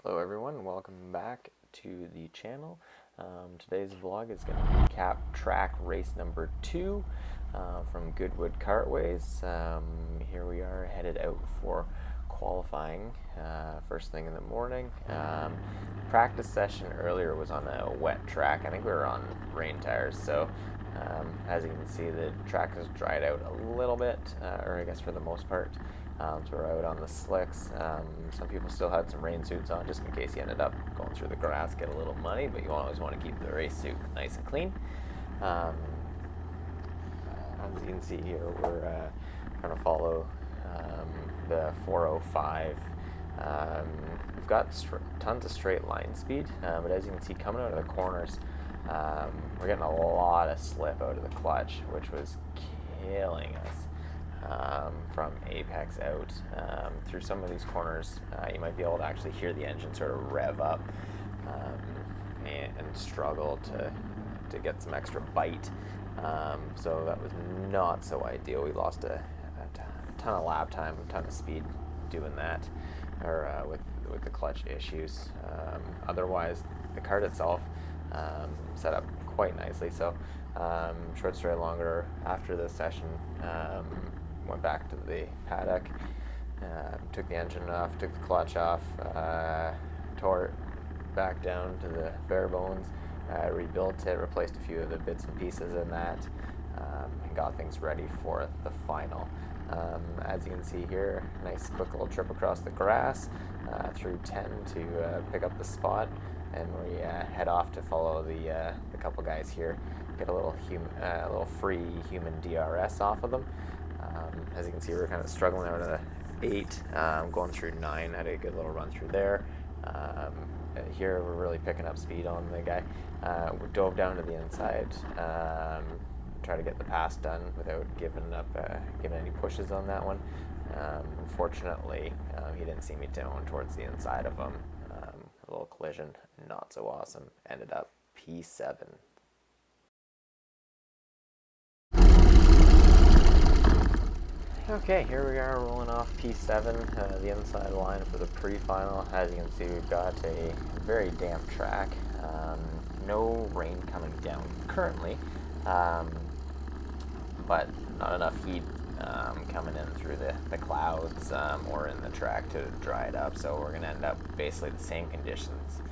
Hello everyone, welcome back to the channel. Today's vlog is going to recap TRAK Race number 2 from Goodwood Kartways. Here we are headed out for qualifying first thing in the morning. Practice session earlier was on a wet track. I think we were on rain tires, so as you can see the track has dried out a little bit, or I guess for the most part. So we're out on the slicks. Some people still had some rain suits on just in case you ended up going through the grass, get a little muddy, but you always want to keep the race suit nice and clean. As you can see here, we're trying to follow the 405. We've got tons of straight line speed, but as you can see coming out of the corners, we're getting a lot of slip out of the clutch, which was killing us. From apex out through some of these corners, you might be able to actually hear the engine sort of rev up and struggle to get some extra bite. So that was not so ideal. We lost a ton of lap time, a ton of speed doing that, or with the clutch issues. Otherwise, the kart itself set up quite nicely. So short story longer, after this session, went back to the paddock, took the engine off, took the clutch off, tore it back down to the bare bones, rebuilt it, replaced a few of the bits and pieces in that, and got things ready for the final. As you can see here, nice quick little trip across the grass through 10 to pick up the spot, and we head off to follow the couple guys here, get a little free human DRS off of them. As you can see, we're kind of struggling out of 8, going through 9, had a good little run through there. Here we're really picking up speed on the guy. We dove down to the inside, try to get the pass done without giving any pushes on that one. Unfortunately, he didn't see me down towards the inside of him. A little collision, not so awesome. Ended up P7. Okay, here we are rolling off P7, the inside line for the pre-final. As you can see, we've got a very damp track, no rain coming down currently, but not enough heat coming in through the clouds or in the track to dry it up, so we're going to end up basically the same conditions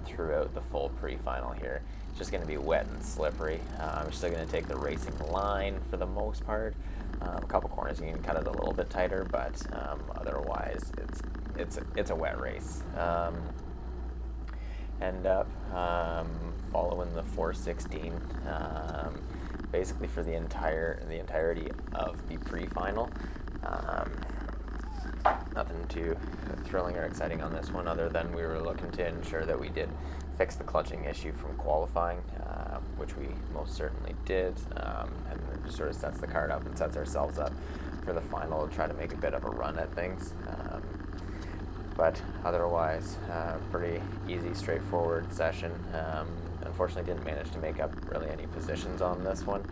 throughout the full pre-final here. It's just going to be wet and slippery. We're still going to take the racing line for the most part. A couple corners you can cut it a little bit tighter, but otherwise it's a wet race. End up following the 416 basically for the entirety of the pre-final. Nothing too thrilling or exciting on this one, other than we were looking to ensure that we did fix the clutching issue from qualifying, which we most certainly did, and it just sort of sets the kart up and sets ourselves up for the final to try to make a bit of a run at things. But otherwise, pretty easy, straightforward session. Unfortunately, didn't manage to make up really any positions on this one.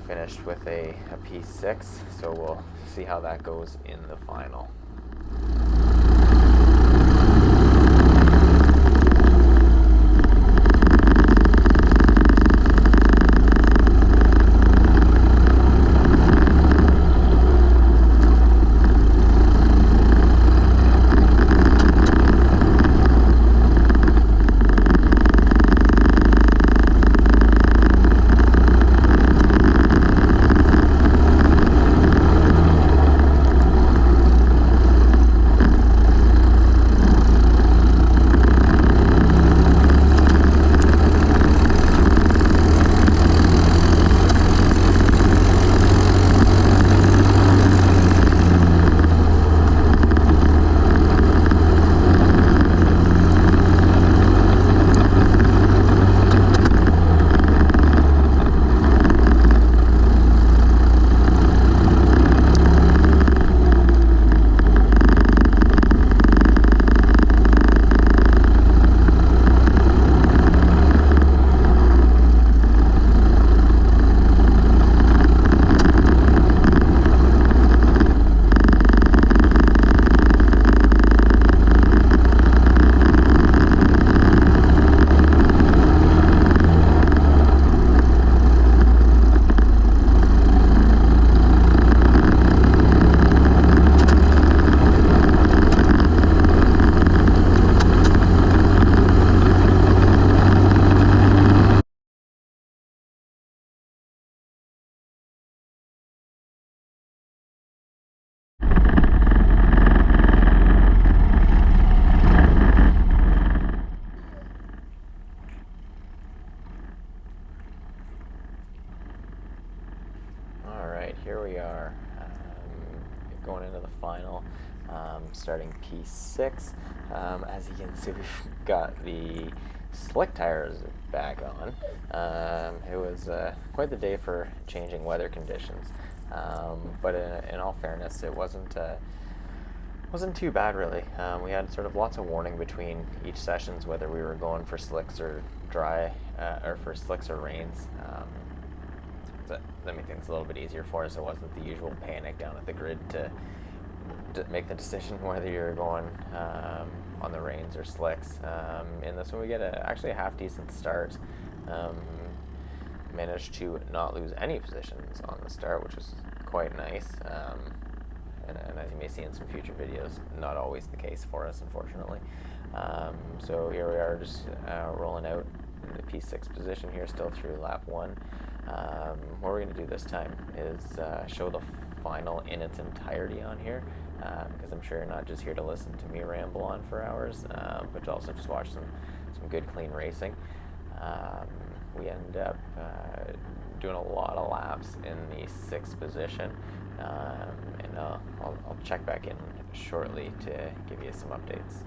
Finished with a P6, so we'll see how that goes in the final. starting P6. As you can see, we've got the slick tires back on. It was quite the day for changing weather conditions, but in all fairness, it wasn't too bad really. We had sort of lots of warning between each sessions whether we were going for slicks or dry, or for slicks or rains. That made things a little bit easier for us. It wasn't the usual panic down at the grid to make the decision whether you're going on the rains or slicks. In this one we get actually a half decent start. Managed to not lose any positions on the start, which was quite nice. And as you may see in some future videos, not always the case for us, unfortunately. So here we are, just rolling out in the P6 position here, still through lap 1. What we're going to do this time is show the final in its entirety on here, because I'm sure you're not just here to listen to me ramble on for hours, but to also just watch some good clean racing. We end up doing a lot of laps in the 6th position, and I'll check back in shortly to give you some updates.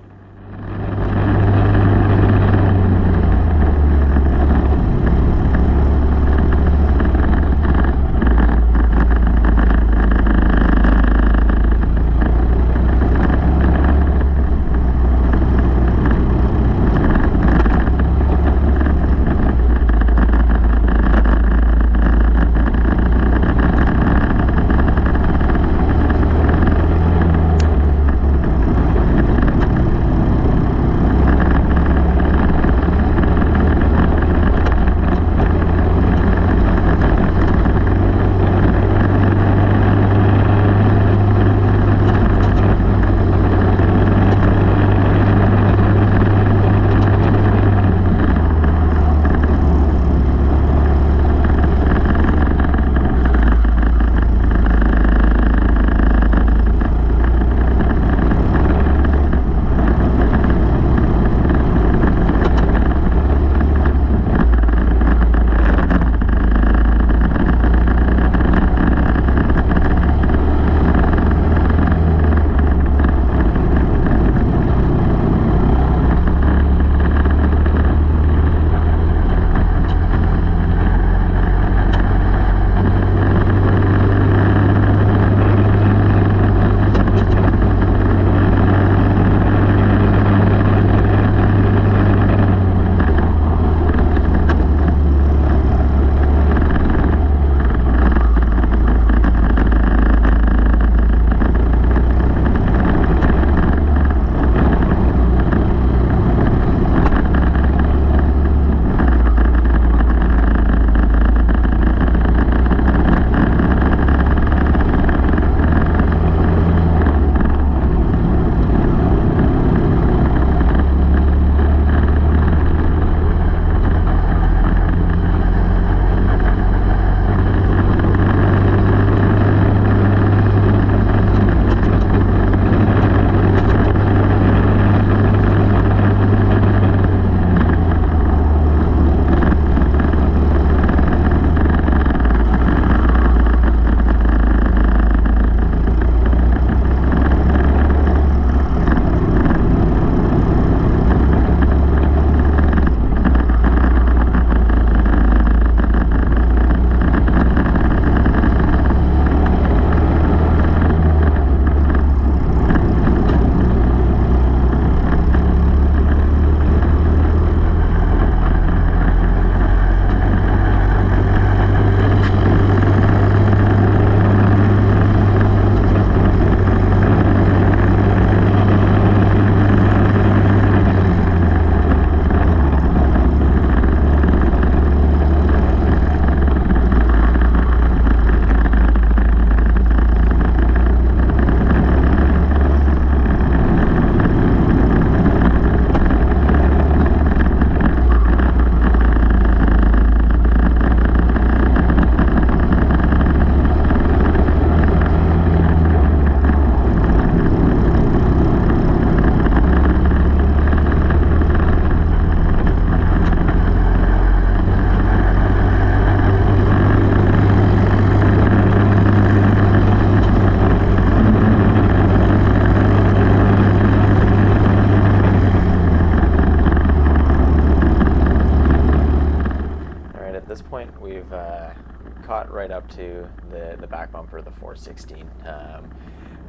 right up to the back bumper of the 416.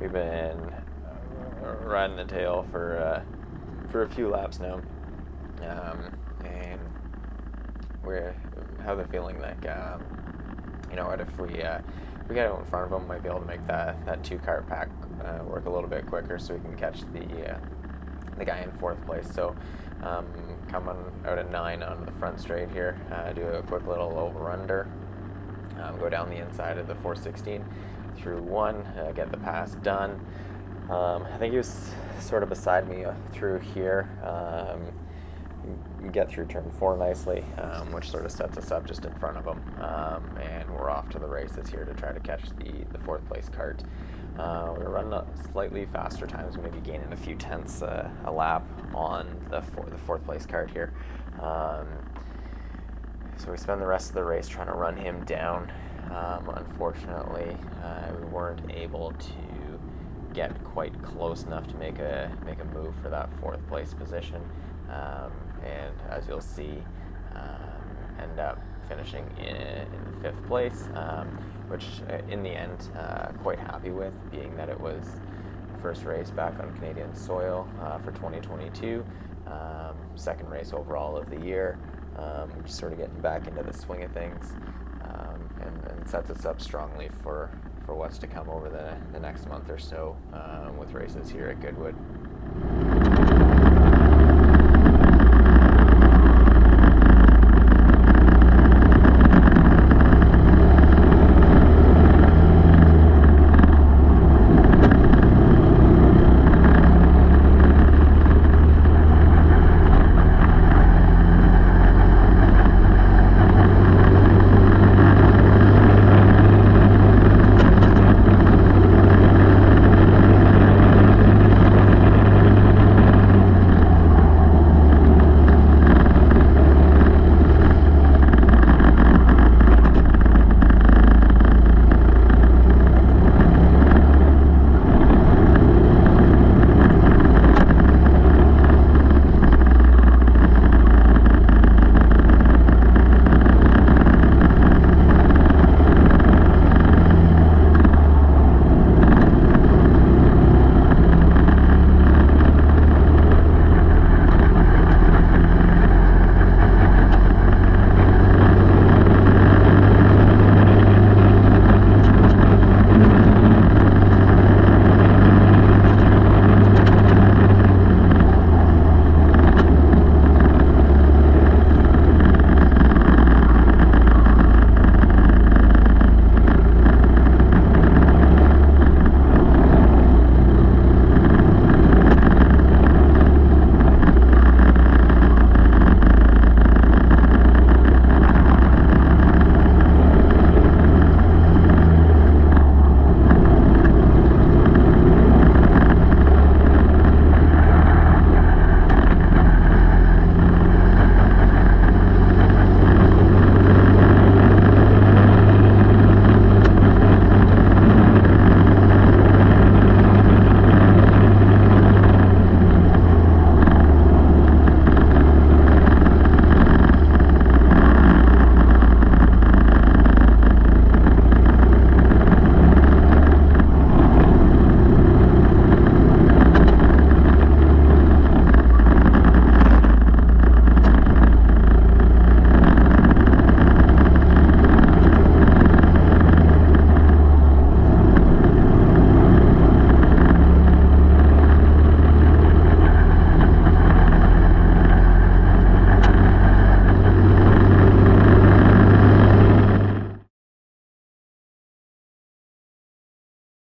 We've been riding the tail for a few laps now, and we have the feeling like you know what, if we get out in front of them, might be able to make that 2-car pack work a little bit quicker, so we can catch the guy in 4th place. So coming out at 9 onto the front straight here, do a quick little over-under, go down the inside of the 416 through 1, get the pass done. I think he was sort of beside me through here. Get through turn 4 nicely, which sort of sets us up just in front of him, and we're off to the races here to try to catch the 4th place cart. We're running slightly faster times, maybe gaining a few tenths a lap on the 4th place cart here. So we spend the rest of the race trying to run him down. Unfortunately, we weren't able to get quite close enough to make a move for that 4th place position. And as you'll see, end up finishing in 5th place, which in the end quite happy with, being that it was the first race back on Canadian soil for 2022, 2nd race overall of the year, just sort of getting back into the swing of things, and sets us up strongly for what's to come over the next month or so, with races here at Goodwood.